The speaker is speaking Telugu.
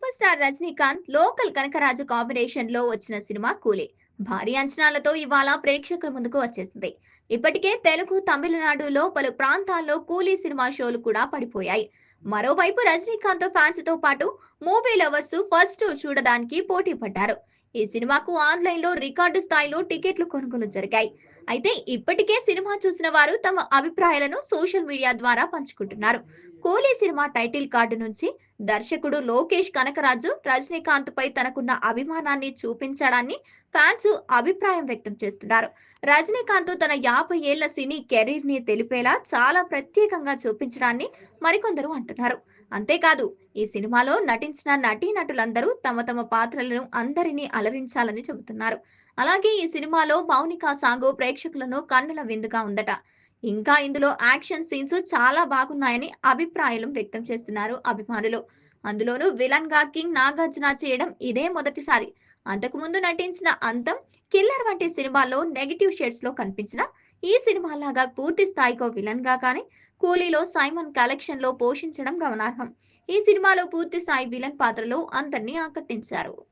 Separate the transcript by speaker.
Speaker 1: సూపర్ స్టార్ రజనీకాంత్ లోకల్ కనకరాజు కాంబినేషన్ లో వచ్చిన సినిమా కూలీ భారీ అంచనాలతో ఇవాళ ప్రేక్షకుల ముందుకు వచ్చేసింది. ఇప్పటికే తెలుగు తమిళనాడులో పలు ప్రాంతాల్లో కూలీ సినిమా షోలు కూడా పడిపోయాయి. మరోవైపు రజనీకాంత్ ఫ్యాన్స్ తో పాటు మూవీ లవర్స్ ఫస్ట్ షో చూడడానికి పోటీ పడ్డారు. ఈ సినిమాకు ఆన్లైన్ లో రికార్డు స్థాయిలో టికెట్లు కొనుగోలు జరిగాయి. అయితే ఇప్పటికే సినిమా చూసిన వారు తమ అభిప్రాయాలను సోషల్ మీడియా ద్వారా పంచుకుంటున్నారు. కూలీ సినిమా టైటిల్ కార్డు నుంచి దర్శకుడు లోకేష్ కనకరాజు రజనీకాంత్ పై తనకున్న అభిమానాన్ని చూపించడాన్ని ఫ్యాన్స్ అభిప్రాయం వ్యక్తం చేస్తున్నారు. రజనీకాంత్ తన 50 ఏళ్ల సినీ కెరీర్ ని తెలిపేలా చాలా ప్రత్యేకంగా చూపించడాన్ని మరికొందరు అంటున్నారు. అంతేకాదు, ఈ సినిమాలో నటించిన నటీనటులందరూ తమ తమ పాత్రలను అందరినీ అలరించాలని చెబుతున్నారు. అలాగే ఈ సినిమాలో మౌనిక సాంగ్ ప్రేక్షకులను కన్నుల విందుగా ఉందట. ఇంకా ఇందులో యాక్షన్ సీన్స్ చాలా బాగున్నాయని అభిప్రాయాలు వ్యక్తం చేస్తున్నారు అభిమానులు. అందులోనూ విలన్ గా కింగ్ నాగార్జున చేయడం ఇదే మొదటిసారి. అంతకుముందు నటించిన అంతం, కిల్లర్ వంటి సినిమాల్లో నెగటివ్ షేడ్స్ లో కనిపించిన ఈ సినిమా లాగా పూర్తి స్థాయిలో విలన్ గా కానీ కూలీలో సైమన్ కలెక్షన్ లో పోషించడం గమనార్హం. ఈ సినిమాలో పూర్తి స్థాయి విలన్ పాత్రలో అందరినీ ఆకట్టించారు.